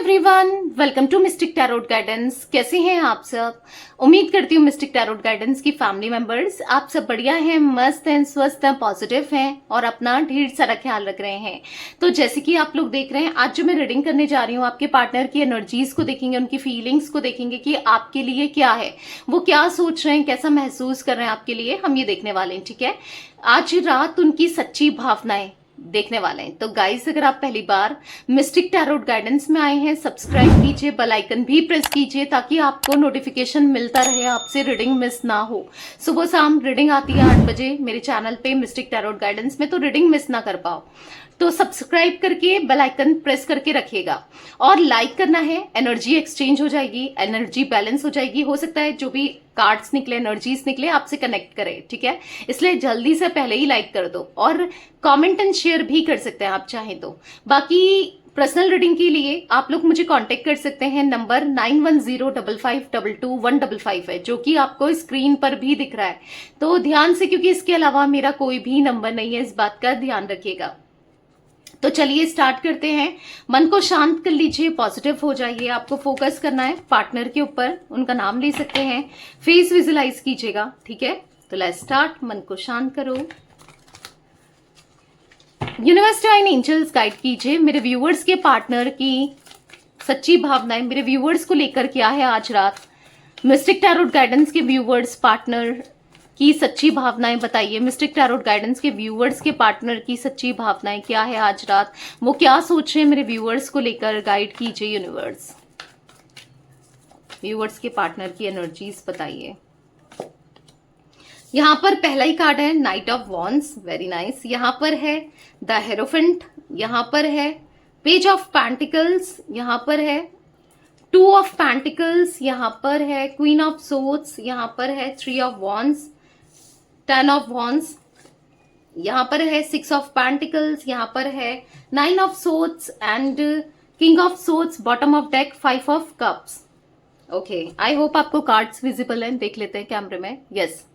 Everyone, welcome to Mystic Tarot Guidance. कैसे हैं आप सब? उम्मीद करती हूँ मिस्टिक टैरोट गाइडेंस की फैमिली मेंबर्स आप सब बढ़िया हैं, मस्त हैं, स्वस्थ हैं, पॉजिटिव हैं और अपना ढेर सारा ख्याल रख रहे हैं। तो जैसे कि आप लोग देख रहे हैं, आज जो मैं रीडिंग करने जा रही हूँ, आपके पार्टनर की एनर्जीज को देखेंगे, उनकी फीलिंग्स को देखेंगे कि आपके लिए क्या है, वो क्या सोच रहे हैं, कैसा महसूस कर रहे हैं आपके लिए, हम ये देखने वाले हैं। ठीक है, आज रात उनकी सच्ची भावनाएं देखने वाले हैं। तो गाइस, अगर आप पहली बार मिस्टिक टैरोट गाइडेंस में आए हैं, सब्सक्राइब कीजिए, बेल आइकन भी प्रेस कीजिए ताकि आपको नोटिफिकेशन मिलता रहे, आपसे रीडिंग मिस ना हो। सुबह शाम रीडिंग आती है 8 बजे मेरे चैनल पे मिस्टिक टैरोट गाइडेंस में, तो रीडिंग मिस ना कर पाओ। तो सब्सक्राइब करके बेल आइकन प्रेस करके रखिएगा और लाइक करना है। एनर्जी एक्सचेंज हो जाएगी, एनर्जी बैलेंस हो जाएगी। हो सकता है जो भी कार्ड्स निकले, एनर्जीज निकले, आपसे कनेक्ट करे। ठीक है, इसलिए जल्दी से पहले ही लाइक कर दो और कमेंट एंड शेयर भी कर सकते हैं आप चाहें तो। बाकी पर्सनल रीडिंग के लिए आप लोग मुझे कांटेक्ट कर सकते हैं। नंबर 9105522155 है, जो कि आपको स्क्रीन पर भी दिख रहा है। तो ध्यान से, क्योंकि इसके अलावा मेरा कोई भी नंबर नहीं है, इस बात का ध्यान रखिएगा। तो चलिए स्टार्ट करते हैं। मन को शांत कर लीजिए, पॉजिटिव हो जाइए। आपको फोकस करना है पार्टनर के ऊपर, उनका नाम ले सकते हैं, फेस विजुलाइज कीजिएगा। ठीक है, तो लेट्स स्टार्ट। मन को शांत करो। यूनिवर्स डिवाइन एंजल्स गाइड कीजिए मेरे व्यूअर्स के पार्टनर की सच्ची भावनाएं मेरे व्यूअर्स को लेकर क्या है आज रात। मिस्टिक टैरोट गाइडेंस के व्यूअर्स पार्टनर की सच्ची भावनाएं बताइए। मिस्टिक टैरोट गाइडेंस के व्यूअर्स के पार्टनर की सच्ची भावनाएं क्या है आज रात, वो क्या सोच रहे हैं मेरे व्यूअर्स को लेकर। गाइड कीजिए यूनिवर्स। व्यूअर्स के पार्टनर की एनर्जीज बताइए। यहां पर पहला ही कार्ड है night of wands, very nice. यहां पर है द हेरोफेंट, यहां पर है पेज ऑफ पेंटिकल्स, यहां पर है 2 ऑफ पेंटिकल्स, यहां पर है क्वीन ऑफ सोर्ड्स, यहां पर है 3 ऑफ वॉन्ड्स, 10 ऑफ वॉन्ड्स, यहां पर है 6 ऑफ पेंटिकल्स, यहां पर है 9 of swords and king of swords, bottom of deck 5 of cups. Okay, I hope आपको कार्ड्स विजिबल हैं। देख लेते हैं कैमरे में। यस,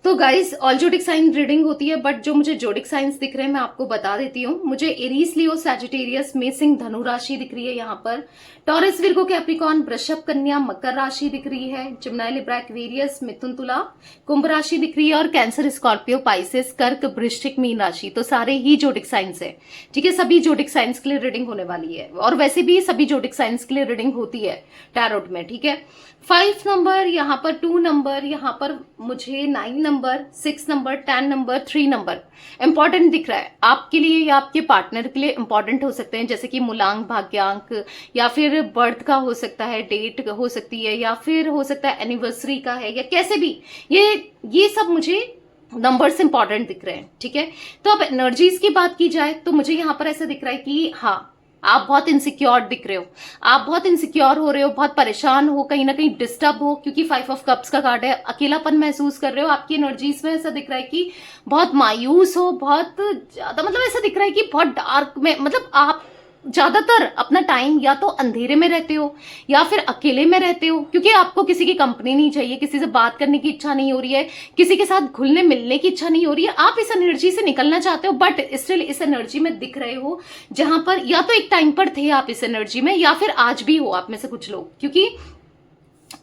तो guys, all zodiac sign reading होती है, बट जो मुझे जोडिक साइंस दिख रहे हैं मैं आपको बता देती हूँ। मुझे एरीज, लियो, सैजिटेरियस, मेषिंग, धनु राशि दिख रही है। यहाँ पर टॉरस, विर्गो, कैप्रिकॉर्न, वृषभ, कन्या, मकर राशि दिख रही है। जिम्नाई, लिब्रा, एक्वेरियस, मिथुन, तुला, कुंभ राशि दिख रही है और कैंसर, स्कॉर्पियो, पाइसेस, कर्क, वृश्चिक, मीन राशि। तो सारे ही जोडिक साइंस है। ठीक है, सभी जोडिक साइंस के लिए रीडिंग होने वाली है और वैसे भी सभी जोडिक साइंस के लिए रीडिंग होती है टैरोट में। ठीक है, 5 नंबर, यहाँ पर 2 नंबर, यहाँ पर मुझे 9 number, 6 number, 10 number, 3 number important दिख रहा है आपके लिए या आपके पार्टनर के लिए। इंपॉर्टेंट हो सकते हैं जैसे कि मूलांक, भाग्यांक, या फिर बर्थ का हो सकता है, डेट हो सकती है, या फिर हो सकता है एनिवर्सरी का है, या कैसे भी ये सब मुझे नंबर्स इंपॉर्टेंट दिख रहे हैं। ठीक है, तो अब एनर्जीज की बात की जाए तो मुझे यहाँ पर ऐसा दिख रहा है कि हाँ, आप बहुत इनसिक्योर दिख रहे हो, आप बहुत इनसिक्योर हो रहे हो, बहुत परेशान हो, कहीं ना कहीं डिस्टर्ब हो, क्योंकि 5 ऑफ कप्स का कार्ड है। अकेलापन महसूस कर रहे हो। आपकी एनर्जीज में ऐसा दिख रहा है कि बहुत मायूस हो, बहुत ज्यादा, मतलब ऐसा दिख रहा है कि बहुत डार्क में, मतलब आप ज्यादातर अपना टाइम या तो अंधेरे में रहते हो या फिर अकेले में रहते हो, क्योंकि आपको किसी की कंपनी नहीं चाहिए, किसी से बात करने की इच्छा नहीं हो रही है, किसी के साथ घुलने मिलने की इच्छा नहीं हो रही है। आप इस एनर्जी से निकलना चाहते हो, बट स्टिल इस एनर्जी में दिख रहे हो, जहां पर या तो एक टाइम पर थे आप इस एनर्जी में, या फिर आज भी हो आप में से कुछ लोग। क्योंकि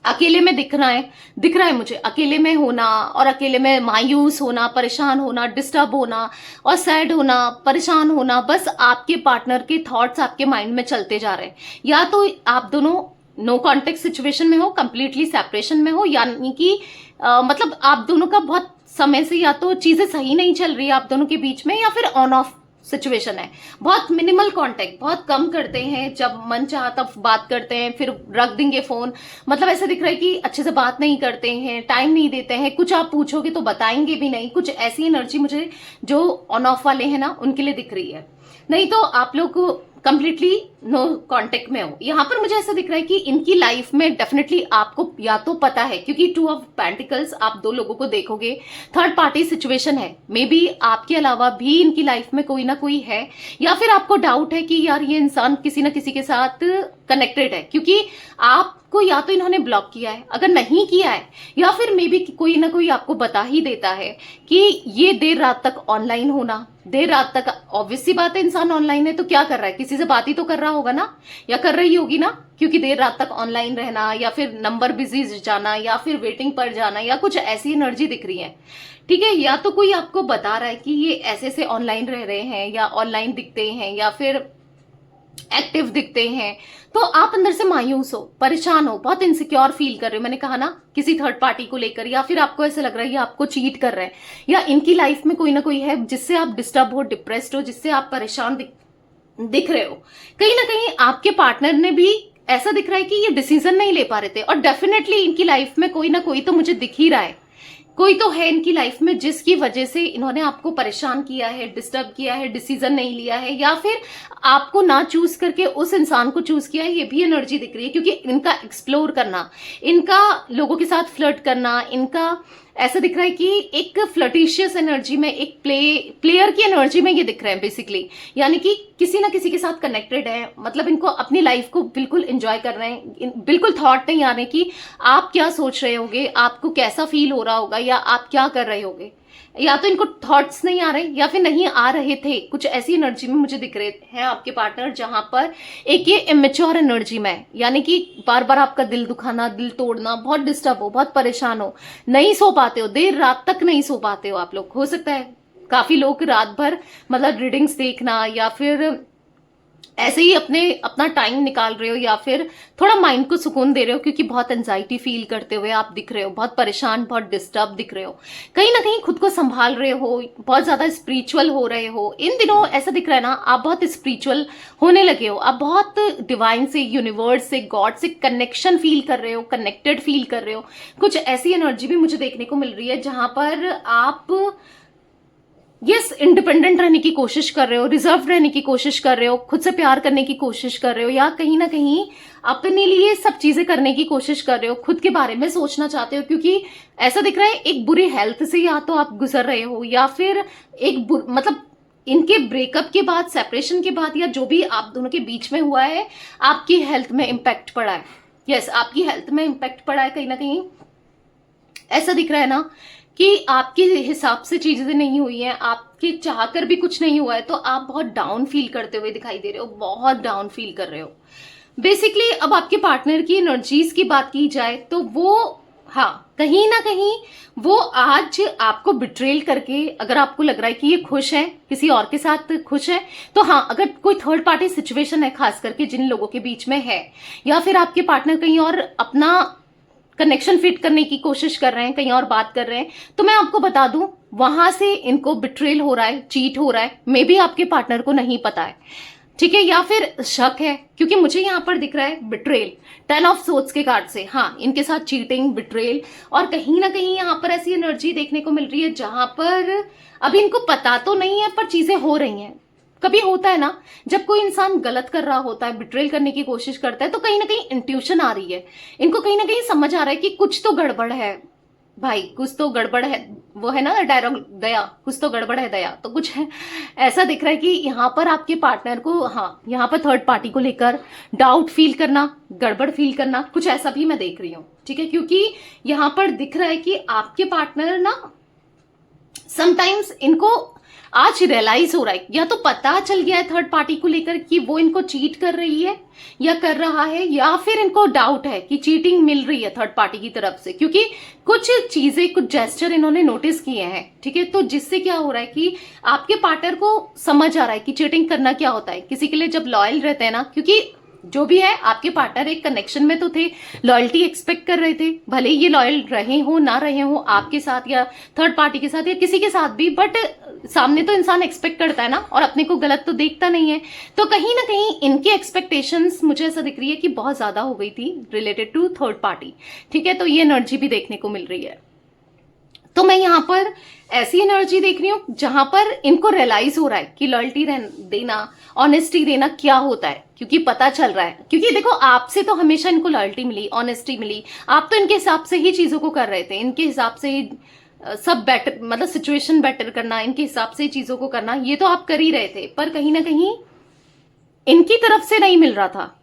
अकेले में दिख रहा है मुझे, अकेले में होना और अकेले में मायूस होना, परेशान होना, डिस्टर्ब होना और सैड होना, परेशान होना। बस आपके पार्टनर के थॉट्स आपके माइंड में चलते जा रहे हैं। या तो आप दोनों नो कॉन्टेक्ट सिचुएशन में हो, कंप्लीटली सेपरेशन में हो, यानी कि मतलब आप दोनों का बहुत समय से या तो चीजें सही नहीं चल रही है आप दोनों के बीच में, या फिर ऑन ऑफ सिचुएशन है। बहुत मिनिमल कांटेक्ट, बहुत कम करते हैं, जब मन चाहा तब बात करते हैं, फिर रख देंगे फोन। मतलब ऐसा दिख रहा है कि अच्छे से बात नहीं करते हैं, टाइम नहीं देते हैं, कुछ आप पूछोगे तो बताएंगे भी नहीं। कुछ ऐसी एनर्जी मुझे जो ऑन ऑफ वाले हैं ना, उनके लिए दिख रही है। नहीं तो आप लोग कंप्लीटली नो कांटेक्ट में हो। यहां पर मुझे ऐसा दिख रहा है कि इनकी लाइफ में डेफिनेटली आपको या तो पता है, क्योंकि 2 ऑफ पेंटिकल्स, आप 2 लोगों को देखोगे, थर्ड पार्टी सिचुएशन है। मे बी आपके अलावा भी इनकी लाइफ में कोई ना कोई है, या फिर आपको डाउट है कि यार ये इंसान किसी ना किसी के साथ कनेक्टेड है, क्योंकि आपको या तो इन्होंने ब्लॉक किया है, अगर नहीं किया है, या फिर मे बी कोई ना कोई आपको बता ही देता है कि ये देर रात तक ऑनलाइन होना। देर रात तक ऑब्वियस सी बात है, इंसान ऑनलाइन है तो क्या कर रहा है, किसी से बात ही तो कर रहा रहा होगा ना, या कर रही होगी ना, क्योंकि देर रात तक ऑनलाइन रहना या फिर नंबर बिजी जाना या फिर वेटिंग पर जाना या कुछ ऐसी एनर्जी दिख रही है। ठीक है, या तो कोई आपको बता रहा है कि ये ऐसे से ऑनलाइन रह रहे हैं या ऑनलाइन दिखते हैं या फिर एक्टिव दिखते हैं, तो आप अंदर से मायूस हो, परेशान हो, बहुत इनसिक्योर फील कर रहे हो। मैंने कहा ना, किसी थर्ड पार्टी को लेकर, या फिर आपको ऐसा लग रहा है ये आपको चीट कर रहे हैं, या इनकी लाइफ में कोई ना कोई है जिससे आप डिस्टर्ब हो, डिप्रेस्ड हो, जिससे आप परेशान दिख रहे हो। कहीं ना कहीं आपके पार्टनर ने भी ऐसा दिख रहा है कि ये डिसीजन नहीं ले पा रहे थे, और डेफिनेटली इनकी लाइफ में कोई ना कोई तो मुझे दिख ही रहा है, कोई तो है इनकी लाइफ में जिसकी वजह से इन्होंने आपको परेशान किया है, डिस्टर्ब किया है, डिसीजन नहीं लिया है, या फिर आपको ना चूज करके उस इंसान को चूज किया है। ये भी एनर्जी दिख रही है, क्योंकि इनका एक्सप्लोर करना, इनका लोगों के साथ फ्लर्ट करना, इनका ऐसा दिख रहा है कि एक फ्लर्टिशियस एनर्जी में, एक प्लेयर की एनर्जी में ये दिख रहे हैं बेसिकली, यानी कि किसी ना किसी के साथ कनेक्टेड है। मतलब इनको अपनी लाइफ को बिल्कुल एंजॉय कर रहे हैं, बिल्कुल थॉट नहीं आ रहे कि आप क्या सोच रहे होगे, आपको कैसा फील हो रहा होगा, या आप क्या कर रहे होगे, या तो इनको थॉट्स नहीं आ रहे या फिर नहीं आ रहे थे। कुछ ऐसी एनर्जी में मुझे दिख रहे हैं आपके पार्टनर, जहां पर एक ये इमेच्योर एनर्जी में, यानी कि बार बार आपका दिल दुखाना, दिल तोड़ना, बहुत डिस्टर्ब हो, बहुत परेशान हो, नहीं सो पाते हो, देर रात तक नहीं सो पाते हो आप लोग। हो सकता है काफी लोग रात भर मतलब रीडिंग्स देखना या फिर ऐसे ही अपना टाइम निकाल रहे हो, या फिर थोड़ा माइंड को सुकून दे रहे हो, क्योंकि बहुत एंजाइटी फील करते हुए आप दिख रहे हो, बहुत परेशान, बहुत डिस्टर्ब दिख रहे हो, कहीं ना कहीं खुद को संभाल रहे हो, बहुत ज्यादा स्पिरिचुअल हो रहे हो। इन दिनों ऐसा दिख रहा है ना, आप बहुत स्पिरिचुअल होने लगे हो, आप बहुत डिवाइन से, यूनिवर्स से, गॉड से कनेक्शन फील कर रहे हो, कनेक्टेड फील कर रहे हो। कुछ ऐसी एनर्जी भी मुझे देखने को मिल रही है जहां पर आप इंडिपेंडेंट रहने की कोशिश कर रहे हो, रिजर्व रहने की कोशिश कर रहे हो, खुद से प्यार करने की कोशिश कर रहे हो, या कहीं ना कहीं अपने लिए सब चीजें करने की कोशिश कर रहे हो, खुद के बारे में सोचना चाहते हो। क्योंकि ऐसा दिख रहा है एक बुरी हेल्थ से या तो आप गुजर रहे हो, या फिर मतलब इनके ब्रेकअप के बाद, सेपरेशन के बाद, या जो भी आप दोनों के बीच में हुआ है, आपकी हेल्थ में इम्पैक्ट पड़ा है। यस, आपकी हेल्थ में इम्पैक्ट पड़ा है। कहीं ना कहीं ऐसा दिख रहा है ना कि आपके हिसाब से चीजें नहीं हुई हैं, आपके चाहकर भी कुछ नहीं हुआ है, तो आप बहुत डाउन फील करते हुए दिखाई दे रहे हो, बहुत डाउन फील कर रहे हो बेसिकली। अब आपके पार्टनर की एनर्जीज की बात की जाए तो वो, हाँ, कहीं ना कहीं वो आज आपको बिट्रेल करके, अगर आपको लग रहा है कि ये खुश है, किसी और के साथ खुश है, तो हाँ, अगर कोई थर्ड पार्टी सिचुएशन है, खास करके जिन लोगों के बीच में है, या फिर आपके पार्टनर कहीं और अपना कनेक्शन फिट करने की कोशिश कर रहे हैं, कहीं और बात कर रहे हैं, तो मैं आपको बता दूं, वहां से इनको बिट्रेल हो रहा है, चीट हो रहा है। मे बी आपके पार्टनर को नहीं पता है, ठीक है, या फिर शक है, क्योंकि मुझे यहां पर दिख रहा है बिट्रेल, 10 ऑफ सोर्ड्स के कार्ड से। हाँ, इनके साथ चीटिंग, बिट्रेल, और कहीं ना कहीं यहां पर ऐसी एनर्जी देखने को मिल रही है जहां पर अभी इनको पता तो नहीं है, पर चीजें हो रही हैं। कभी होता है ना, जब कोई इंसान गलत कर रहा होता है, बिट्रेल करने की कोशिश करता है, तो कहीं ना कहीं इंट्यूशन आ रही है, इनको कहीं ना कहीं समझ आ रहा है कि कुछ तो गड़बड़ है भाई, कुछ तो गड़बड़ है। वो है ना डायलॉग, दया, कुछ तो गड़बड़ है दया, तो कुछ है ऐसा दिख रहा है कि यहाँ पर आपके पार्टनर को, हाँ, यहाँ पर थर्ड पार्टी को लेकर डाउट फील करना, गड़बड़ फील करना, कुछ ऐसा भी मैं देख रही हूँ। ठीक है, क्योंकि यहाँ पर दिख रहा है कि आपके पार्टनर ना, समटाइम्स इनको आज रियलाइज हो रहा है, या तो पता चल गया है थर्ड पार्टी को लेकर कि वो इनको चीट कर रही है या कर रहा है, या फिर इनको डाउट है कि चीटिंग मिल रही है थर्ड पार्टी की तरफ से, क्योंकि कुछ चीजें, कुछ जेस्चर इन्होंने नोटिस किए हैं। ठीक है, तो जिससे क्या हो रहा है कि आपके पार्टनर को समझ आ रहा है कि चीटिंग करना क्या होता है। किसी के लिए जब लॉयल रहते हैं ना, क्योंकि जो भी है, आपके पार्टनर एक कनेक्शन में तो थे, लॉयल्टी एक्सपेक्ट कर रहे थे, भले ही ये लॉयल रहे हो ना रहे हो आपके साथ, या थर्ड पार्टी के साथ, या किसी के साथ भी, बट सामने तो इंसान एक्सपेक्ट करता है ना, और अपने को गलत तो देखता नहीं है। तो कहीं ना कहीं इनकी एक्सपेक्टेशंस मुझे ऐसा दिख रही है कि बहुत ज्यादा हो गई थी रिलेटेड टू थर्ड पार्टी। ठीक है, तो ये एनर्जी भी देखने को मिल रही है। तो मैं यहाँ पर ऐसी एनर्जी देख रही हूं जहां पर इनको रियलाइज हो रहा है कि लॉयल्टी देना, ऑनेस्टी देना क्या होता है, क्योंकि पता चल रहा है। क्योंकि देखो, आपसे तो हमेशा इनको लॉयल्टी मिली, ऑनेस्टी मिली, आप तो इनके हिसाब से ही चीजों को कर रहे थे, इनके हिसाब से ही सब बेटर, मतलब सिचुएशन बेटर करना, इनके हिसाब से चीजों को करना, ये तो आप कर ही रहे थे, पर कहीं ना कहीं इनकी तरफ से नहीं मिल रहा था।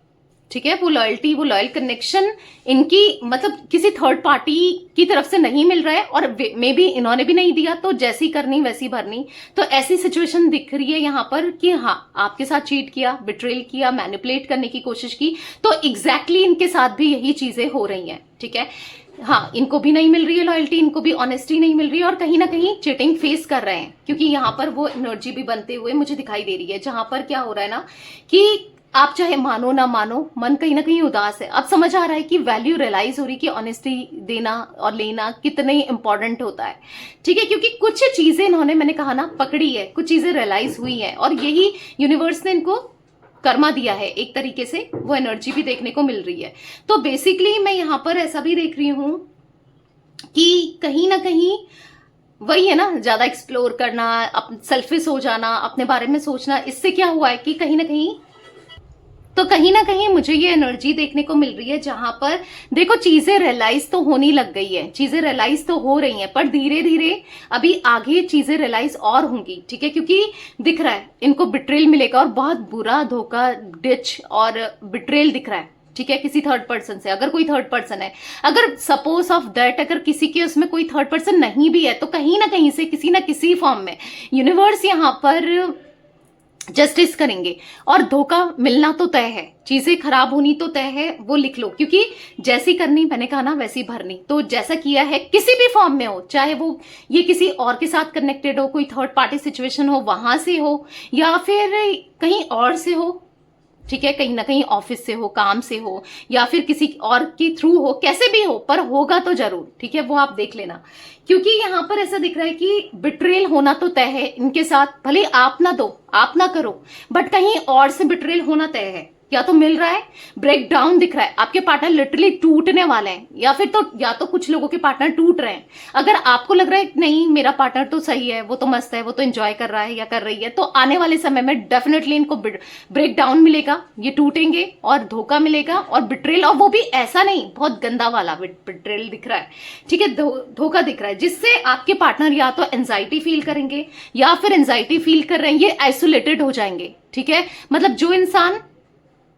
ठीक है। वो लॉयल्टी, वो लॉयल कनेक्शन इनकी मतलब किसी थर्ड पार्टी की तरफ से नहीं मिल रहा है, और मे बी इन्होंने भी नहीं दिया, तो जैसी करनी वैसी भरनी। तो ऐसी सिचुएशन दिख रही है यहाँ पर कि हाँ, आपके साथ चीट किया, बिट्रेल किया, मैनिपुलेट करने की कोशिश की, तो एग्जैक्टली इनके साथ भी यही चीजें हो रही हैं। ठीक है, हाँ, इनको भी नहीं मिल रही है लॉयल्टी, इनको भी ऑनेस्टी नहीं मिल रही है, और कहीं ना कहीं चीटिंग फेस कर रहे हैं, क्योंकि यहाँ पर वो एनर्जी भी बनते हुए मुझे दिखाई दे रही है, जहां पर क्या हो रहा है ना कि आप चाहे मानो ना मानो, मन कहीं ना कहीं उदास है। अब समझ आ रहा है कि वैल्यू रियलाइज हो रही कि ऑनेस्टी देना और लेना कितने इंपॉर्टेंट होता है। ठीक है, क्योंकि कुछ चीजें इन्होंने, मैंने कहा ना, पकड़ी है, कुछ चीजें रियलाइज हुई हैं, और यही यूनिवर्स ने इनको कर्मा दिया है एक तरीके से, वो एनर्जी भी देखने को मिल रही है। तो बेसिकली मैं यहाँ पर ऐसा भी देख रही हूं कि कहीं ना कहीं वही है ना, ज्यादा एक्सप्लोर करना, सेल्फिश हो जाना, अपने बारे में सोचना, इससे क्या हुआ है कि कहीं ना कहीं मुझे ये एनर्जी देखने को मिल रही है, जहां पर देखो चीजें रियलाइज तो होने लग गई है, चीजें रियलाइज तो हो रही हैं, पर धीरे धीरे अभी आगे चीजें रियलाइज और होंगी। ठीक है, क्योंकि दिख रहा है इनको बिट्रेल मिलेगा, और बहुत बुरा धोखा, डिच और बिट्रेल दिख रहा है। ठीक है, किसी थर्ड पर्सन से, अगर कोई थर्ड पर्सन है, अगर सपोज ऑफ दैट अगर किसी के उसमें कोई थर्ड पर्सन नहीं भी है, तो कहीं ना कहीं से किसी ना किसी फॉर्म में यूनिवर्स यहां पर जस्टिस करेंगे, और धोखा मिलना तो तय है, चीजें खराब होनी तो तय है, वो लिख लो, क्योंकि जैसी करनी, मैंने कहा ना, वैसी भरनी। तो जैसा किया है किसी भी फॉर्म में हो, चाहे वो ये किसी और के साथ कनेक्टेड हो, कोई थर्ड पार्टी सिचुएशन हो, वहां से हो, या फिर कहीं और से हो, ठीक है, कहीं ना कहीं ऑफिस से हो, काम से हो, या फिर किसी और के थ्रू हो, कैसे भी हो, पर होगा तो जरूर। ठीक है, वो आप देख लेना, क्योंकि यहां पर ऐसा दिख रहा है कि बिट्रेल होना तो तय है इनके साथ, भले आप ना दो, आप ना करो, बट कहीं और से बिट्रेल होना तय है, या तो मिल रहा है, ब्रेक डाउन दिख रहा है, आपके पार्टनर लिटरली टूटने वाले हैं, या तो कुछ लोगों के पार्टनर टूट रहे हैं। अगर आपको लग रहा है नहीं मेरा पार्टनर तो सही है, वो तो मस्त है, वो तो एंजॉय कर रहा है या कर रही है, तो आने वाले समय में डेफिनेटली इनको ब्रेक डाउन मिलेगा, ये टूटेंगे, और धोखा मिलेगा, और बिट्रेल, और वो भी ऐसा नहीं बहुत गंदा वाला बिट्रेल दिख रहा है। ठीक है, धोखा दिख रहा है, जिससे आपके पार्टनर या तो एंजाइटी फील करेंगे, या फिर एंजाइटी फील कर रहे हैं, ये आइसोलेटेड हो जाएंगे। ठीक है, मतलब जो इंसान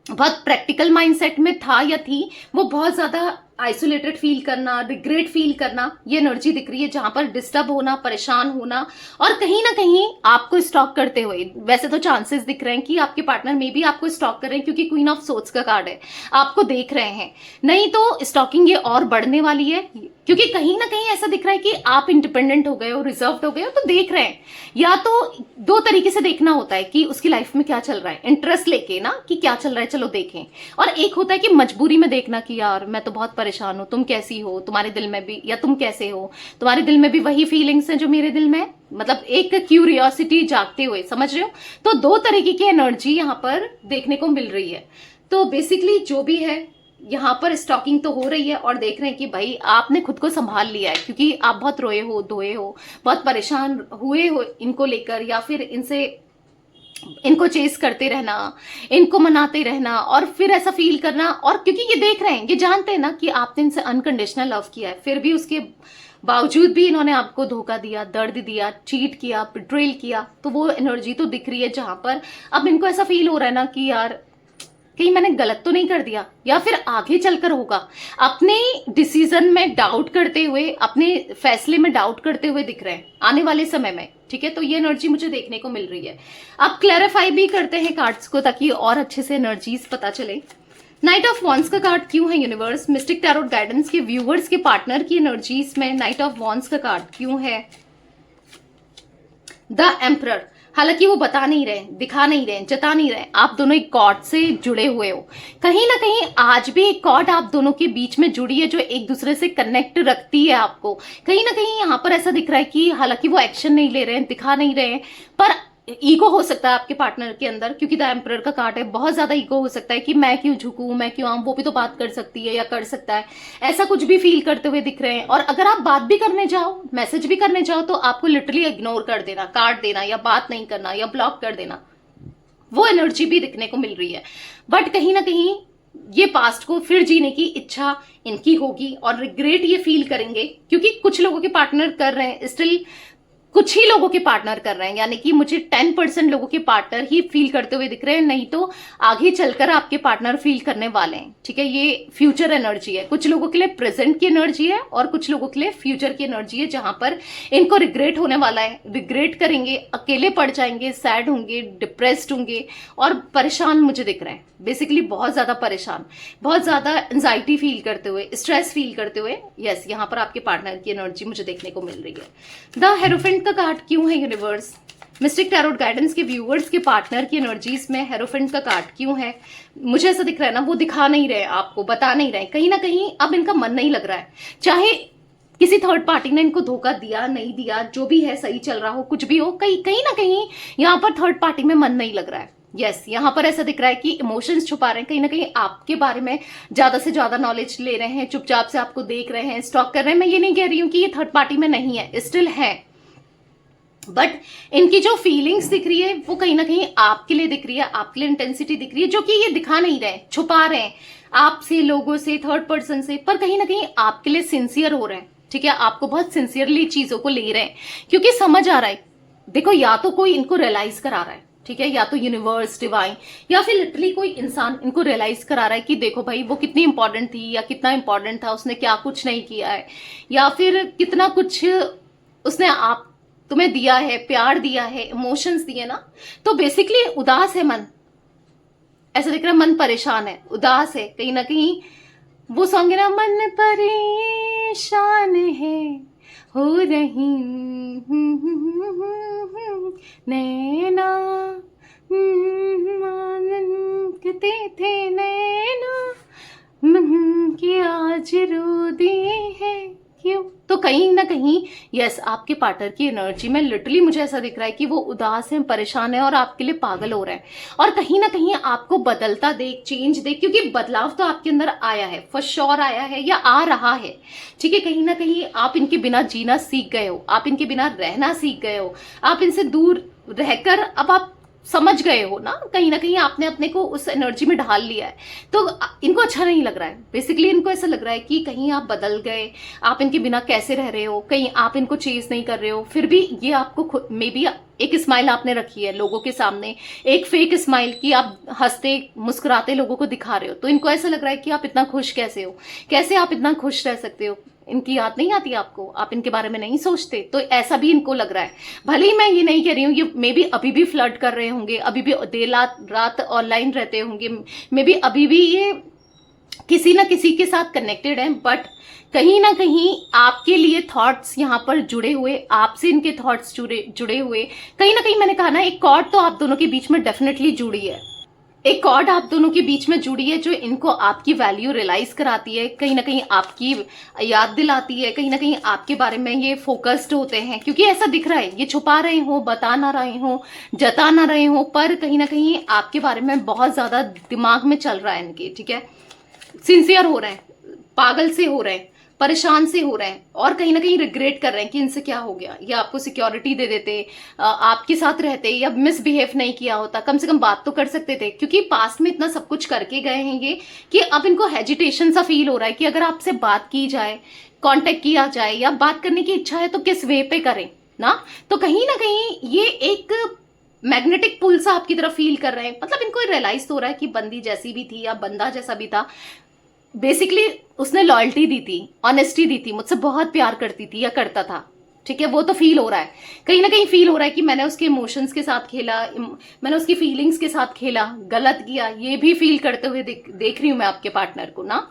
बहुत प्रैक्टिकल माइंडसेट में था या थी, वो बहुत ज्यादा आइसोलेटेड फील करना, रिग्रेट फील करना, ये एनर्जी दिख रही है, जहां पर डिस्टर्ब होना, परेशान होना, और कहीं ना कहीं आपको स्टॉक करते हुए, वैसे तो चांसेस दिख रहे हैं कि आपके पार्टनर में भी आपको स्टॉक कर रहे हैं, क्योंकि क्वीन ऑफ सोर्ड्स का कार्ड है, आपको देख रहे हैं, नहीं तो स्टॉकिंग ये और बढ़ने वाली है, क्योंकि कहीं ना कहीं ऐसा दिख रहा है कि आप इंडिपेंडेंट हो गए हो, रिजर्व्ड हो गए हो, तो देख रहे हैं। या तो दो तरीके से देखना होता है कि उसकी लाइफ में क्या चल रहा है, इंटरेस्ट लेके ना कि क्या चल रहा है, चलो देखें, और एक होता है कि मजबूरी में देखना कि यार मैं तो बहुत परेशान हूं, तुम कैसी हो, तुम्हारे दिल में भी, या तुम कैसे हो, तुम्हारे दिल में भी वही फीलिंग्स हैं जो मेरे दिल में है, मतलब एक क्यूरियोसिटी जागते हुए, समझ रहे हो। तो दो तरीके की एनर्जी यहाँ पर देखने को मिल रही है। तो बेसिकली जो भी है, यहाँ पर स्टॉकिंग तो हो रही है, और देख रहे हैं कि भाई आपने खुद को संभाल लिया है, क्योंकि आप बहुत रोए हो, धोए हो, बहुत परेशान हुए हो इनको लेकर, या फिर इनको चेस करते रहना, इनको मनाते रहना, और फिर ऐसा फील करना, और क्योंकि ये देख रहे हैं, ये जानते हैं ना कि आपने इनसे अनकंडीशनल लव किया है, फिर भी उसके बावजूद भी इन्होंने आपको धोखा दिया, दर्द दिया, चीट किया, बिट्रेल किया, तो वो एनर्जी तो दिख रही है, जहां पर अब इनको ऐसा फील हो रहा है ना कि यार कहीं मैंने गलत तो नहीं कर दिया, या फिर आगे चलकर होगा, अपने डिसीजन में डाउट करते हुए, अपने फैसले में डाउट करते हुए दिख रहे हैं आने वाले समय में। ठीक है, तो ये एनर्जी मुझे देखने को मिल रही है। अब क्लैरिफाई भी करते हैं कार्ड्स को, ताकि और अच्छे से एनर्जीज पता चले। नाइट ऑफ वॉन्ड्स का कार्ड क्यों है यूनिवर्स मिस्टिक टैरोट गाइडेंस के व्यूअर्स के पार्टनर की एनर्जीज में नाइट ऑफ वॉन्ड्स का कार्ड क्यों है? द एम्परर, हालांकि वो बता नहीं रहे, दिखा नहीं रहे, जता नहीं रहे, आप दोनों एक कॉर्ड से जुड़े हुए हो, कहीं ना कहीं आज भी एक कॉर्ड आप दोनों के बीच में जुड़ी है, जो एक दूसरे से कनेक्ट रखती है आपको। कहीं ना कहीं यहाँ पर ऐसा दिख रहा है कि हालांकि वो एक्शन नहीं ले रहे हैं, दिखा नहीं रहे हैं, पर ईगो हो सकता है आपके पार्टनर के अंदर, क्योंकि द एम्परर का कार्ड है, बहुत ज्यादा ईगो हो सकता है कि मैं क्यों झुकूं, मैं क्यों आऊं, वो भी तो बात कर सकती है या कर सकता है, ऐसा कुछ भी फील करते हुए दिख रहे हैं। और अगर आप बात भी करने जाओ, मैसेज भी करने जाओ, तो आपको लिटरली इग्नोर कर देना, काट देना, या बात नहीं करना, या ब्लॉक कर देना, वो एनर्जी भी दिखने को मिल रही है। बट कहीं ना कहीं ये पास्ट को फिर जीने की इच्छा इनकी होगी, और रिग्रेट ये फील करेंगे, क्योंकि कुछ लोगों के पार्टनर कर रहे हैं स्टिल, कुछ ही लोगों के पार्टनर कर रहे हैं, यानी कि मुझे 10% लोगों के पार्टनर ही फील करते हुए दिख रहे हैं, नहीं तो आगे चलकर आपके पार्टनर फील करने वाले हैं। ठीक है, ये फ्यूचर एनर्जी है। कुछ लोगों के लिए प्रेजेंट की एनर्जी है और कुछ लोगों के लिए फ्यूचर की एनर्जी है, जहां पर इनको रिग्रेट होने वाला है, रिग्रेट करेंगे, अकेले पड़ जाएंगे, सैड होंगे, डिप्रेस्ड होंगे और परेशान मुझे दिख रहे हैं। बेसिकली बहुत ज्यादा परेशान, बहुत ज्यादा एंजाइटी फील करते हुए, स्ट्रेस फील करते हुए। यस, यहाँ पर आपके पार्टनर की एनर्जी मुझे देखने को मिल रही है। द हेरोफेंट का कार्ड क्यों है यूनिवर्स? मिस्टिक टैरोट गाइडेंस के व्यूअर्स के पार्टनर की एनर्जीज में हेरोफेंट का कार्ड क्यों है? मुझे ऐसा दिख रहा है ना, वो दिखा नहीं रहे आपको, बता नहीं रहे, कहीं ना कहीं अब इनका मन नहीं लग रहा है। चाहे किसी थर्ड पार्टी ने इनको धोखा दिया, नहीं दिया, जो भी है, सही चल रहा हो, कुछ भी हो, कहीं ना कहीं यहाँ पर थर्ड पार्टी में मन नहीं लग रहा है। यस, यहाँ पर ऐसा दिख रहा है कि इमोशंस छुपा रहे हैं, कहीं ना कहीं आपके बारे में ज्यादा से ज्यादा नॉलेज ले रहे हैं, चुपचाप से आपको देख रहे हैं, स्टॉक कर रहे हैं। मैं ये नहीं कह रही हूँ कि ये थर्ड पार्टी में नहीं है, स्टिल है, बट इनकी जो फीलिंग्स दिख रही है वो कहीं ना कहीं आपके लिए दिख रही है, आपके लिए इंटेंसिटी दिख रही है, जो कि ये दिखा नहीं रहे, छुपा रहे हैं आपसे, लोगों से, थर्ड पर्सन से, पर कहीं ना कहीं आपके लिए सिंसियर हो रहे हैं। ठीक है, आपको बहुत सिंसियरली चीजों को ले रहे हैं, क्योंकि समझ आ रहा है। देखो, या तो कोई इनको रियलाइज करा रहा है, ठीक है, या तो यूनिवर्स, डिवाइन, या फिर लिटरली कोई इंसान इनको रियलाइज करा रहा है कि देखो भाई, वो कितनी इंपॉर्टेंट थी या कितना इंपॉर्टेंट था, उसने क्या कुछ नहीं किया है, या फिर कितना कुछ उसने आप तुम्हें दिया है, प्यार दिया है, इमोशंस दिए ना। तो बेसिकली उदास है मन, ऐसा दिख रहा है, मन परेशान है, उदास है, कहीं ना कहीं वो सॉन्ग है ना, मन परेशान है हो रही नैना मानते थे नैना कि आज रो दी है क्यों। तो कहीं ना कहीं यस, आपके पार्टनर की एनर्जी में लिटरली मुझे ऐसा दिख रहा है कि वो उदास है, परेशान है और आपके लिए पागल हो रहा है, और कहीं ना कहीं आपको बदलता देख, चेंज देख, क्योंकि बदलाव तो आपके अंदर आया है, फॉर श्योर आया है या आ रहा है। ठीक है, कहीं ना कहीं आप इनके बिना जीना सीख गए हो, आप इनके बिना रहना सीख गए हो, आप इनसे दूर रहकर अब आप समझ गए हो ना, कहीं ना कहीं आपने अपने को उस एनर्जी में ढाल लिया है। तो इनको अच्छा नहीं लग रहा है, बेसिकली इनको ऐसा लग रहा है कि कहीं आप बदल गए, आप इनके बिना कैसे रह रहे हो, कहीं आप इनको चेज नहीं कर रहे हो, फिर भी ये आपको मे बी एक स्माइल आपने रखी है लोगों के सामने, एक फेक स्माइल की आप हंसते मुस्कुराते लोगों को दिखा रहे हो। तो इनको ऐसा लग रहा है कि आप इतना खुश कैसे हो, कैसे आप इतना खुश रह सकते हो, इनकी याद नहीं आती आपको, आप इनके बारे में नहीं सोचते। तो ऐसा भी इनको लग रहा है। भले ही मैं ये नहीं कह रही हूँ, ये मे बी अभी भी फ्लर्ट कर रहे होंगे, अभी भी देर रात ऑनलाइन रहते होंगे, मे बी अभी भी ये किसी ना किसी के साथ कनेक्टेड है, बट कहीं ना कहीं आपके लिए थॉट्स यहाँ पर जुड़े हुए, आपसे इनके थॉट्स जुड़े हुए, कहीं ना कहीं मैंने कहा ना, एक कॉर्ड तो आप दोनों के बीच में डेफिनेटली जुड़ी है, एक कॉर्ड आप दोनों के बीच में जुड़ी है, जो इनको आपकी वैल्यू रियलाइज कराती है, कहीं ना कहीं आपकी याद दिलाती है, कहीं ना कहीं आपके बारे में ये फोकस्ड होते हैं, क्योंकि ऐसा दिख रहा है ये छुपा रहे हो, बता ना रहे हो, जता ना रहे हो, पर कहीं ना कहीं आपके बारे में बहुत ज्यादा दिमाग में चल रहा है इनके। ठीक है, सिंसियर हो रहे हैं, पागल से हो रहे हैं, परेशान से हो रहे हैं, और कहीं ना कहीं रिग्रेट कर रहे हैं कि इनसे क्या हो गया, या आपको सिक्योरिटी दे देते, आपके साथ रहते, या मिसबिहेव नहीं किया होता, कम से कम बात तो कर सकते थे, क्योंकि पास्ट में इतना सब कुछ करके गए हैं ये कि अब इनको हेजिटेशन सा फील हो रहा है कि अगर आपसे बात की जाए, कांटेक्ट किया जाए, या बात करने की इच्छा है तो किस वे पे करें ना। तो कहीं ना कहीं ये एक मैग्नेटिक पुल सा आपकी तरफ फील कर रहे हैं, मतलब इनको रियलाइज तो हो रहा है कि बंदी जैसी भी थी या बंदा जैसा भी था, बेसिकली उसने लॉयल्टी दी थी, ऑनेस्टी दी थी, मुझसे बहुत प्यार करती थी या करता था। ठीक है, वो तो फील हो रहा है, कहीं ना कहीं फील हो रहा है कि मैंने उसके इमोशंस के साथ खेला, मैंने उसकी फीलिंग्स के साथ खेला, गलत किया, ये भी फील करते हुए देख रही हूं मैं आपके पार्टनर को ना।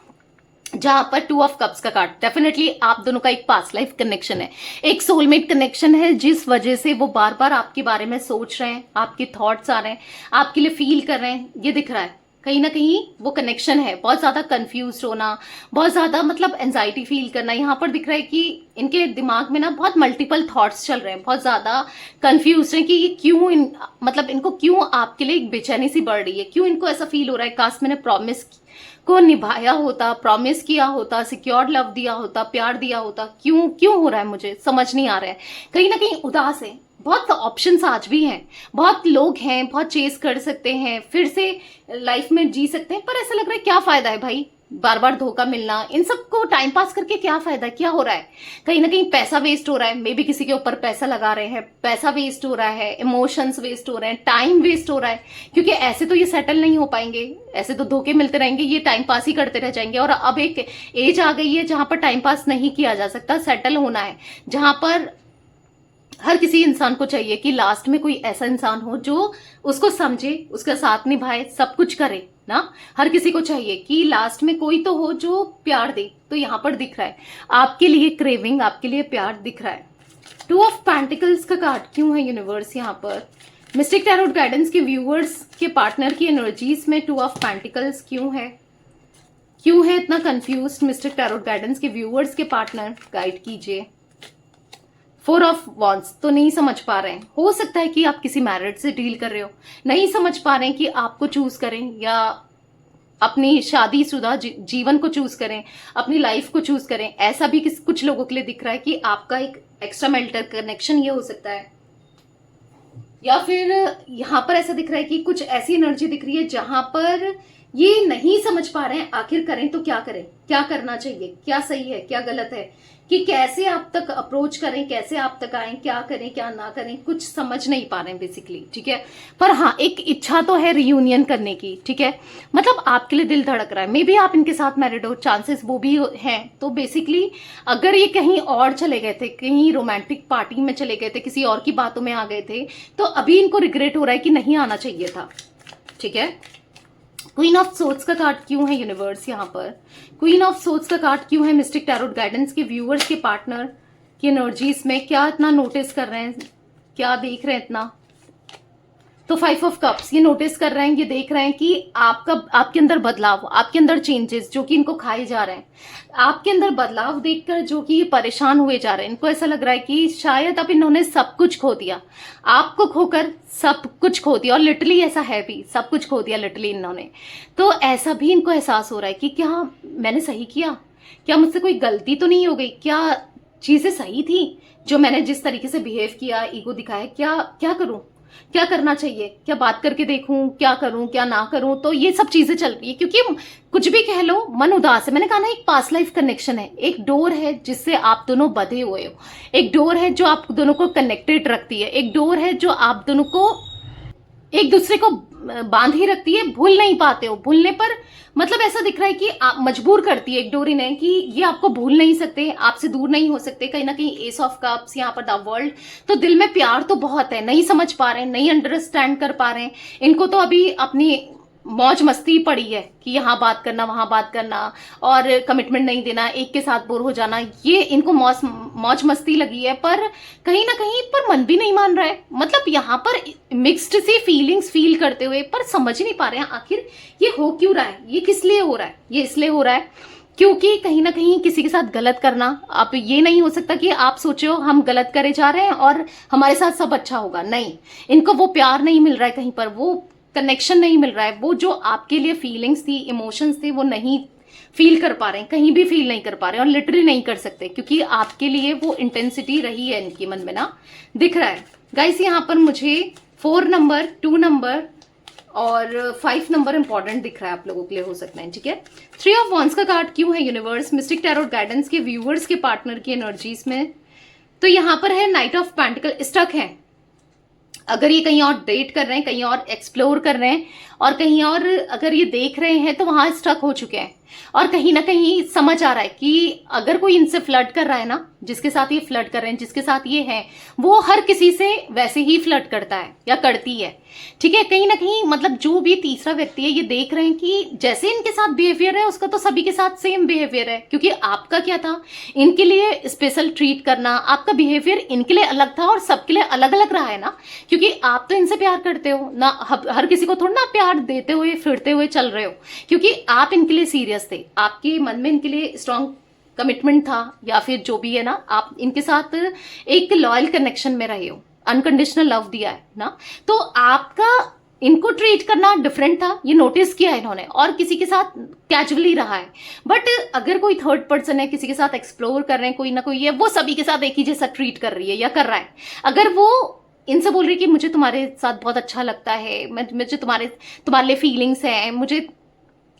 जहां पर 2 ऑफ कप्स का कार्ड, डेफिनेटली आप दोनों का एक पास्ट लाइफ कनेक्शन है, एक सोलमेट कनेक्शन है, जिस वजह से वो बार बार आपके बारे में सोच रहे हैं, आपके थॉट्स आ रहे हैं, आपके लिए फील कर रहे हैं, ये दिख रहा है। कहीं ना कहीं वो कनेक्शन है, बहुत ज्यादा कंफ्यूज होना, बहुत ज्यादा मतलब एंजाइटी फील करना, यहाँ पर दिख रहा है कि इनके दिमाग में ना बहुत मल्टीपल थॉट्स चल रहे हैं, बहुत ज्यादा कंफ्यूज हैं कि ये क्यों मतलब इनको क्यों आपके लिए एक बेचैनी सी बढ़ रही है, क्यों इनको ऐसा फील हो रहा है काश मैंने प्रॉमिस को निभाया होता, प्रॉमिस किया होता, सिक्योर लव दिया होता, प्यार दिया होता, क्यों हो रहा है, मुझे समझ नहीं आ रहा है। कहीं ना कहीं उदास है, बहुत ऑप्शंस आज भी हैं, बहुत लोग हैं, बहुत चेस कर सकते हैं, फिर से लाइफ में जी सकते हैं, पर ऐसा लग रहा है क्या फायदा है भाई, बार बार धोखा मिलना, इन सबको टाइम पास करके क्या फायदा, क्या हो रहा है? कहीं ना कहीं पैसा वेस्ट हो रहा है, मे बी किसी के ऊपर पैसा लगा रहे हैं, पैसा वेस्ट हो रहा है, इमोशंस वेस्ट हो रहे हैं, टाइम वेस्ट हो रहा है, क्योंकि ऐसे तो ये सेटल नहीं हो पाएंगे, ऐसे तो धोखे मिलते रहेंगे, ये टाइम पास ही करते रह जाएंगे। और अब एक एज आ गई है जहां पर टाइम पास नहीं किया जा सकता, सेटल होना है, जहां पर हर किसी इंसान को चाहिए कि लास्ट में कोई ऐसा इंसान हो जो उसको समझे, उसका साथ निभाए, सब कुछ करे ना। हर किसी को चाहिए कि लास्ट में कोई तो हो जो प्यार दे। तो यहां पर दिख रहा है आपके लिए क्रेविंग, आपके लिए प्यार दिख रहा है। टू ऑफ पेंटिकल्स का कार्ड क्यों है यूनिवर्स यहाँ पर? मिस्टिक टैरोट गाइडेंस के व्यूअर्स के पार्टनर की एनर्जीज में टू ऑफ पेंटिकल्स क्यों है? क्यों है इतना कंफ्यूज मिस्टिक टैरोट गाइडेंस के व्यूअर्स के पार्टनर? गाइड कीजिए। फोर ऑफ वॉन्ड्स तो नहीं समझ पा रहे हैं, हो सकता है कि आप किसी मैरिड से डील कर रहे हो, नहीं समझ पा रहे हैं कि आपको चूज करें या अपनी शादीशुदा जीवन को चूज करें, अपनी लाइफ को चूज करें। ऐसा भी कुछ लोगों के लिए दिख रहा है कि आपका एक एक्स्ट्रा मैरिटल कनेक्शन ये हो सकता है, या फिर यहां पर ऐसा दिख रहा है कि कुछ ऐसी एनर्जी दिख रही है जहां पर ये नहीं समझ पा रहे हैं आखिर करें तो क्या करें, क्या करना चाहिए, क्या सही है क्या गलत है, कि कैसे आप तक अप्रोच करें, कैसे आप तक आए, क्या करें क्या ना करें, कुछ समझ नहीं पा रहे हैं बेसिकली। ठीक है, पर हाँ एक इच्छा तो है रियूनियन करने की। ठीक है, मतलब आपके लिए दिल धड़क रहा है, मे बी आप इनके साथ मैरिड हो, चांसेस वो भी हैं। तो बेसिकली अगर ये कहीं और चले गए थे, कहीं रोमांटिक पार्टी में चले गए थे, किसी और की बातों में आ गए थे, तो अभी इनको रिग्रेट हो रहा है कि नहीं आना चाहिए था। ठीक है, क्वीन ऑफ सोर्ड्स का कार्ड क्यों है यूनिवर्स यहाँ पर? क्वीन ऑफ सोर्ड्स का कार्ड क्यों है मिस्टिक टैरोट गाइडेंस के व्यूअर्स के पार्टनर की एनर्जीज में? क्या इतना नोटिस कर रहे हैं, क्या देख रहे हैं इतना? तो फाइव ऑफ कप्स ये नोटिस कर रहे हैं, ये देख रहे हैं कि आपके अंदर बदलाव, आपके अंदर चेंजेस जो कि इनको खाए जा रहे हैं, आपके अंदर बदलाव देखकर जो कि ये परेशान हुए जा रहे हैं। इनको ऐसा लग रहा है कि शायद अब इन्होंने सब कुछ खो दिया, आपको खोकर सब कुछ खो दिया, और लिटरली ऐसा है भी, सब कुछ खो दिया लिटरली इन्होंने। तो ऐसा भी इनको एहसास हो रहा है कि क्या मैंने सही किया, क्या मुझसे कोई गलती तो नहीं हो गई, क्या चीजें सही थी जो मैंने जिस तरीके से बिहेव किया, ईगो दिखाया, क्या करूं, क्या करना चाहिए, क्या बात करके देखूं, क्या करूं क्या ना करूं। तो ये सब चीजें चल रही है, क्योंकि कुछ भी कह लो मन उदास है। मैंने कहा ना एक पास्ट लाइफ कनेक्शन है, एक डोर है जिससे आप दोनों बंधे हुए हो, एक डोर है जो आप दोनों को कनेक्टेड रखती है, एक डोर है जो आप दोनों को एक दूसरे को बांध ही रखती है, भूल नहीं पाते हो। भूलने पर मतलब ऐसा दिख रहा है कि आप मजबूर करती है एक डोरी ने कि ये आपको भूल नहीं सकते, आपसे दूर नहीं हो सकते। कहीं ना कहीं एस ऑफ कप्स यहाँ पर द वर्ल्ड, तो दिल में प्यार तो बहुत है, नहीं समझ पा रहे हैं, नहीं अंडरस्टैंड कर पा रहे हैं। इनको तो अभी अपनी मौज मस्ती पड़ी है कि यहाँ बात करना वहां बात करना और कमिटमेंट नहीं देना, एक के साथ बोर हो जाना, ये इनको मौज मस्ती लगी है। पर कहीं ना कहीं पर मन भी नहीं मान रहा है, मतलब यहाँ पर मिक्स्ड सी फीलिंग्स फील करते हुए, पर समझ नहीं पा रहे हैं आखिर ये हो क्यों रहा है, ये किस लिए हो रहा है। ये इसलिए हो रहा है क्योंकि कहीं ना कहीं किसी के साथ गलत करना, आप ये नहीं हो सकता कि आप सोचो हम गलत करे जा रहे हैं और हमारे साथ सब अच्छा होगा, नहीं। इनको वो प्यार नहीं मिल रहा है, कहीं पर वो कनेक्शन नहीं मिल रहा है, वो जो आपके लिए फीलिंग्स थी, इमोशंस थे, वो नहीं फील कर पा रहे हैं, कहीं भी फील नहीं कर पा रहे हैं, और लिटरली नहीं कर सकते, क्योंकि आपके लिए वो इंटेंसिटी रही है इनके मन में ना, दिख रहा है। गाइस यहाँ पर मुझे 4 नंबर, 2 नंबर और 5 नंबर इंपॉर्टेंट दिख रहा है, आप लोगों के लिए हो सकता है। ठीक है, 3 ऑफ वॉन्ड्स का कार्ड क्यों है यूनिवर्स मिस्टिक टैरोट गाइडेंस के व्यूअर्स के पार्टनर की एनर्जीज में? तो यहाँ पर है नाइट ऑफ पेंटिकल, स्टक है। अगर ये कहीं और डेट कर रहे हैं, कहीं और एक्सप्लोर कर रहे हैं, और कहीं और अगर ये देख रहे हैं तो वहां स्टक हो चुके हैं, और कहीं ना कहीं समझ आ रहा है कि अगर कोई इनसे फ्लर्ट कर रहा है ना, जिसके साथ ये फ्लर्ट कर रहे हैं, जिसके साथ ये है, वो हर किसी से वैसे ही फ्लर्ट करता है या करती है। ठीक है, कहीं ना कहीं मतलब जो भी तीसरा व्यक्ति है, ये देख रहे हैं कि जैसे इनके साथ बिहेवियर है उसका तो सभी के साथ सेम बिहेवियर है, क्योंकि आपका क्या था, इनके लिए स्पेशल ट्रीट करना, आपका बिहेवियर इनके लिए अलग था और सबके लिए अलग अलग रहा है ना, क्योंकि आप तो इनसे प्यार करते हो ना, हर किसी को थोड़ा ना प्यार देते हुए फिरते हुए चल रहे हो, क्योंकि आप इनके लिए सीरियस थे, आपके मन में इनके लिए स्ट्रॉन्ग कमिटमेंट था, या फिर जो भी है ना, आप इनके साथ एक लॉयल कनेक्शन में रहे हो, अनकंडीशनल लव दिया है ना। तो आपका इनको ट्रीट करना डिफरेंट था, ये नोटिस किया है इन्होंने, और किसी के साथ कैजुअली रहा है। बट अगर कोई थर्ड पर्सन है, किसी के साथ एक्सप्लोर कर रहे हैं, कोई ना कोई है, वो सभी के साथ एक ही जैसा ट्रीट कर रही है या कर रहा है। अगर वो इनसे बोल रही कि मुझे तुम्हारे साथ बहुत अच्छा लगता है, मुझे तुम्हारे लिए फीलिंग्स हैं, मुझे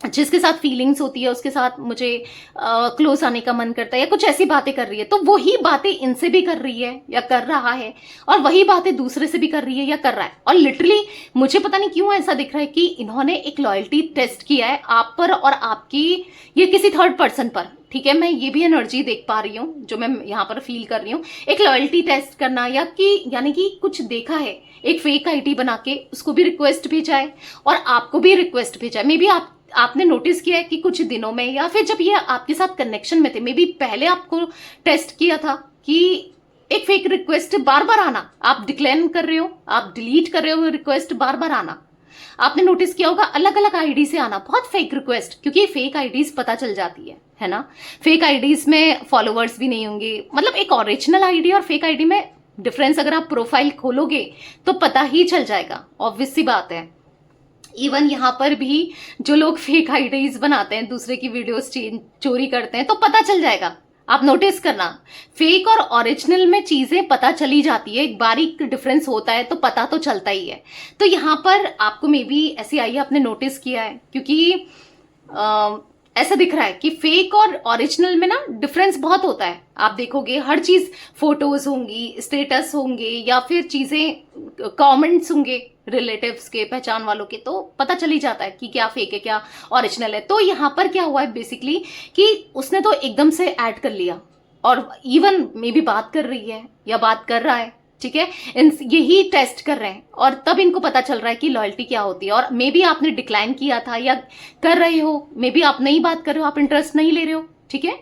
जिसके साथ फीलिंग्स होती है उसके साथ मुझे क्लोज आने का मन करता है, या कुछ ऐसी बातें कर रही है, तो वही बातें इनसे भी कर रही है या कर रहा है, और वही बातें दूसरे से भी कर रही है या कर रहा है। और लिटरली मुझे पता नहीं क्यों ऐसा दिख रहा है कि इन्होंने एक लॉयल्टी टेस्ट किया है आप पर और आपकी ये किसी थर्ड पर्सन पर। ठीक है, मैं ये भी एनर्जी देख पा रही हूँ जो मैं यहाँ पर फील कर रही हूँ, एक लॉयल्टी टेस्ट करना, या कि यानी कि कुछ देखा है, एक फेक आईडी बना के उसको भी रिक्वेस्ट भेजा है और आपको भी रिक्वेस्ट भेजा है। मे बी आपने नोटिस किया है कि कुछ दिनों में, या फिर जब ये आपके साथ कनेक्शन में थे, मे बी पहले आपको टेस्ट किया था कि एक फेक रिक्वेस्ट बार बार आना, आप डिक्लेयर कर रहे हो, आप डिलीट कर रहे हो रिक्वेस्ट बार बार आना, आपने नोटिस किया होगा अलग अलग आईडी से आना, बहुत फेक रिक्वेस्ट, क्योंकि फेक आईडीज पता चल जाती है ना। फेक आईडीज में फॉलोवर्स भी नहीं होंगे, मतलब एक ओरिजिनल आईडी और फेक आईडी में डिफरेंस अगर आप प्रोफाइल खोलोगे तो पता ही चल जाएगा, ऑब्वियस सी बात है। इवन यहाँ पर भी जो लोग फेक आईडीज बनाते हैं, दूसरे की वीडियोस चोरी करते हैं, तो पता चल जाएगा। आप नोटिस करना, फेक और ओरिजिनल में चीजें पता चली जाती है, एक बारीक डिफरेंस होता है तो पता तो चलता ही है। तो यहाँ पर आपको मे बी ऐसी आई आपने नोटिस किया है, क्योंकि ऐसा दिख रहा है कि फेक और ओरिजिनल में ना डिफरेंस बहुत होता है। आप देखोगे हर चीज, फोटोज होंगी, स्टेटस होंगे, या फिर चीजें कमेंट्स होंगे रिलेटिव्स के, पहचान वालों के, तो पता चल ही जाता है कि क्या फेक है क्या ओरिजिनल है। तो यहाँ पर क्या हुआ है बेसिकली कि उसने तो एकदम से ऐड कर लिया, और इवन मे बी बात कर रही है या बात कर रहा है, ठीक है, यही टेस्ट कर रहे हैं, और तब इनको पता चल रहा है कि लॉयल्टी क्या होती है। और मे बी आपने डिक्लाइन किया था या कर रहे हो, मे बी आप नहीं बात कर रहे हो, आप इंटरेस्ट नहीं ले रहे हो, ठीक है,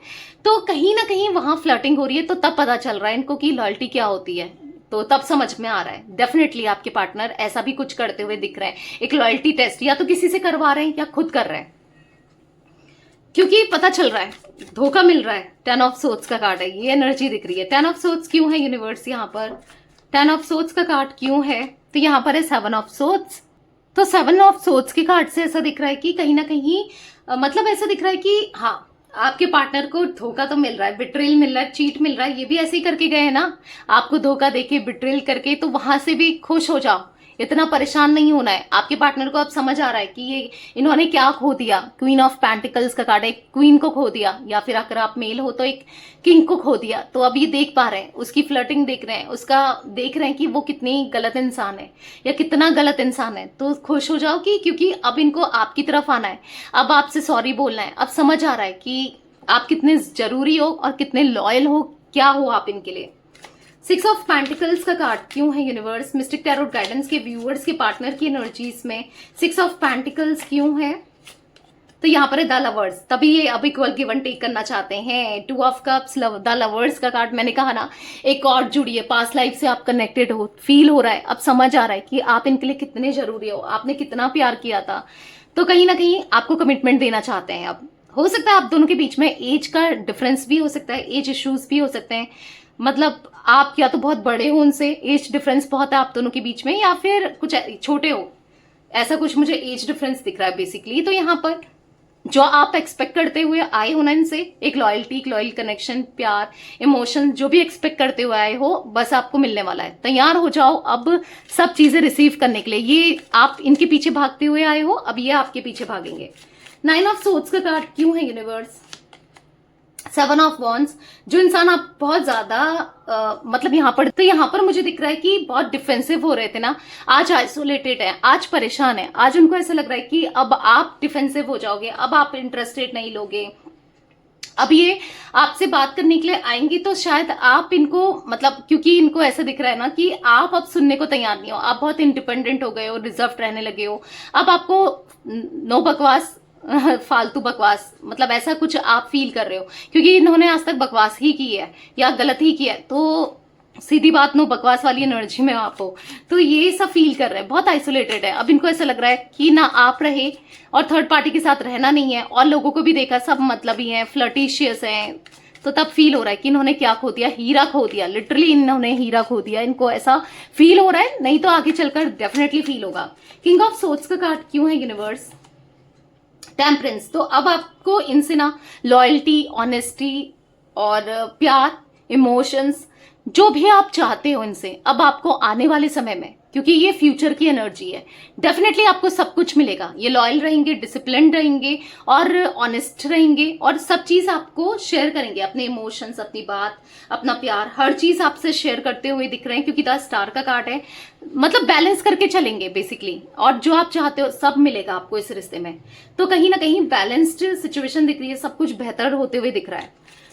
तो कहीं ना कहीं वहां फ्लर्टिंग हो रही है, तो तब पता चल रहा है इनको कि लॉयल्टी क्या होती है। तो तब समझ में आ रहा है डेफिनेटली आपके पार्टनर ऐसा भी कुछ करते हुए दिख रहे हैं, एक लॉयल्टी टेस्ट या तो किसी से करवा रहे हैं या खुद कर रहे हैं, क्योंकि पता चल रहा है, धोखा मिल रहा है। 10 ऑफ सोर्ड्स का कार्ड है, ये एनर्जी दिख रही है। 10 ऑफ सोर्ड्स क्यों है यूनिवर्स यहाँ पर, 10 ऑफ सोर्ड्स का कार्ड क्यों है, तो यहाँ पर है 7 ऑफ सोर्ड्स। तो 7 ऑफ सोर्ड्स के कार्ड से ऐसा दिख रहा है कि कहीं ना कहीं मतलब ऐसा दिख रहा है कि हाँ, आपके पार्टनर को धोखा तो मिल रहा है, बिट्रेल मिल रहा है, चीट मिल रहा है, ये भी ऐसे ही करके गए हैं ना आपको धोखा देके, बिट्रेल करके, तो वहां से भी खुश हो जाओ, इतना परेशान नहीं होना है। आपके पार्टनर को अब समझ आ रहा है कि ये इन्होंने क्या खो दिया। क्वीन ऑफ पेंटिकल्स का कार्ड है, क्वीन को खो दिया, या फिर अगर आप मेल हो तो एक किंग को खो दिया। तो अब ये देख पा रहे हैं, उसकी फ्लर्टिंग देख रहे हैं, उसका देख रहे हैं कि वो कितनी गलत इंसान है या कितना गलत इंसान है। तो खुश हो जाओ कि क्योंकि अब इनको आपकी तरफ आना है, अब आपसे सॉरी बोलना है, अब समझ आ रहा है कि आप कितने जरूरी हो और कितने लॉयल हो, क्या हो आप इनके लिए। 6 ऑफ पेंटिकल्स का कार्ड क्यों है यूनिवर्स, मिस्टिक टैरोट गाइडेंस के व्यूअर्स के पार्टनर की एनर्जीज में 6 ऑफ पेंटिकल्स क्यों है, तो यहाँ पर है द लवर्स, तभी ये अब इक्वल गिव एंड टेक करना चाहते हैं। 2 ऑफ कप्स, द लवर्स का कार्ड, मैंने कहा ना एक और जुड़ी है, पास्ट लाइफ से आप कनेक्टेड हो, फील हो रहा है, अब समझ आ रहा है कि आप इनके लिए कितने जरूरी हो, आपने कितना प्यार किया था, तो कहीं ना कहीं आपको कमिटमेंट देना चाहते हैं। अब हो सकता है आप दोनों के बीच में एज का डिफरेंस भी हो सकता है, एज इश्यूज भी हो सकते हैं, मतलब आप या तो बहुत बड़े हो उनसे, एज डिफरेंस बहुत है आप दोनों के बीच में, या फिर कुछ छोटे हो, ऐसा कुछ मुझे एज डिफरेंस दिख रहा है बेसिकली। तो यहाँ पर जो आप एक्सपेक्ट करते हुए आए हो ना इनसे, एक लॉयल्टी, एक लॉयल कनेक्शन, प्यार, इमोशन, जो भी एक्सपेक्ट करते हुए आए हो, बस आपको मिलने वाला है। तैयार हो जाओ अब सब चीजें रिसीव करने के लिए। ये आप इनके पीछे भागते हुए आए हो, अब ये आपके पीछे भागेंगे। 9 ऑफ सोर्ड्स का कार्ड क्यों है यूनिवर्स, 7 ऑफ वॉन्ड्स, जो इंसान आप बहुत ज्यादा मतलब यहाँ पर, तो यहाँ पर मुझे दिख रहा है कि बहुत डिफेंसिव हो रहे थे ना, आज आइसोलेटेड है, आज परेशान है, आज उनको ऐसा लग रहा है कि अब आप डिफेंसिव हो जाओगे, अब आप इंटरेस्टेड नहीं लोगे, अब ये आपसे बात करने के लिए आएंगी तो शायद आप इनको, मतलब क्योंकि इनको ऐसा दिख रहा है ना कि आप अब सुनने को तैयार नहीं हो, आप बहुत इंडिपेंडेंट हो गए हो, रिजर्व रहने लगे हो, अब आपको नो बकवास, फालतू बकवास, मतलब ऐसा कुछ आप फील कर रहे हो, क्योंकि इन्होंने आज तक बकवास ही की है या गलत ही किया है, तो सीधी बात, नो बकवास वाली एनर्जी में आप हो, तो ये सब फील कर रहे हैं, बहुत आइसोलेटेड है। अब इनको ऐसा लग रहा है कि ना आप रहे और थर्ड पार्टी के साथ रहना नहीं है, और लोगों को भी देखा सब मतलब ही है, फ्लर्टिशियस हैं, तो तब फील हो रहा है कि इन्होंने क्या खो दिया, हीरा खो दिया, लिटरली इन्होंने हीरा खो दिया, इनको ऐसा फील हो रहा है, नहीं तो आगे चलकर डेफिनेटली फील होगा। किंग ऑफ सोर्ड्स का कार्ड क्यों है यूनिवर्स, टेम्परेंस, तो अब आपको इनसे ना लॉयल्टी, ऑनेस्टी और प्यार, इमोशंस, जो भी आप चाहते हो इनसे, अब आपको आने वाले समय में क्योंकि ये फ्यूचर की एनर्जी है। डेफिनेटली आपको सब कुछ मिलेगा, ये लॉयल रहेंगे, डिसिप्लिन रहेंगे और ऑनेस्ट रहेंगे और सब चीज आपको शेयर करेंगे, अपने इमोशंस, अपनी बात, अपना प्यार, हर चीज आपसे शेयर करते हुए दिख रहे हैं, क्योंकि 10 स्टार का कार्ड है। मतलब बैलेंस करके चलेंगे बेसिकली, और जो आप चाहते हो सब मिलेगा आपको इस रिश्ते में। तो कहीं ना कहीं बैलेंस्ड सिचुएशन दिख रही है, सब कुछ बेहतर होते हुए दिख रहा है।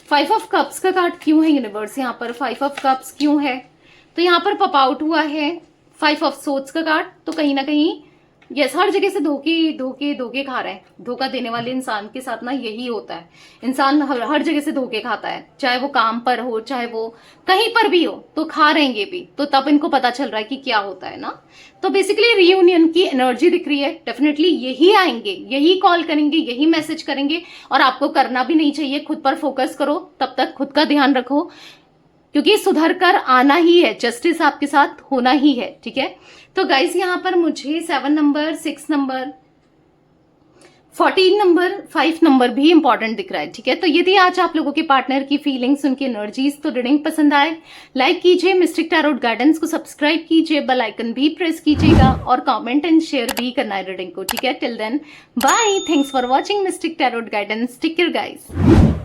5 ऑफ कप्स का कार्ड क्यों है यूनिवर्स यहाँ पर? 5 ऑफ कप्स क्यों है? तो यहाँ पर पॉप आउट हुआ है 5 ऑफ सोर्ड्स का कार्ड। तो कहीं ना कहीं यस, हर जगह से धोखे खा रहे हैं। धोखा देने वाले इंसान के साथ ना यही होता है, इंसान हर जगह से धोखे खाता है, चाहे वो काम पर हो, चाहे वो कहीं पर भी हो, तो खा रहेंगे भी। तो तब इनको पता चल रहा है कि क्या होता है ना। तो बेसिकली रीयूनियन की एनर्जी दिख रही है। डेफिनेटली यही आएंगे, यही कॉल करेंगे, यही मैसेज करेंगे, और आपको करना भी नहीं चाहिए। खुद पर फोकस करो, तब तक खुद का ध्यान रखो, क्योंकि सुधर कर आना ही है, जस्टिस आपके साथ होना ही है। ठीक है, तो गाइस यहाँ पर मुझे 7 नंबर, 6 नंबर, 14 नंबर, 5 नंबर भी इंपॉर्टेंट दिख रहा है। ठीक है, तो यदि आज आप लोगों के पार्टनर की फीलिंग्स, उनकी एनर्जीज, तो रीडिंग पसंद आए, लाइक कीजिए, मिस्टिक टैरोट गाइडेंस को सब्सक्राइब कीजिए, बेल आइकन भी प्रेस कीजिएगा और कमेंट एंड शेयर भी करना है रीडिंग को। ठीक है, till then bye, thanks for watching Mystic Tarot Guidance, take care guys.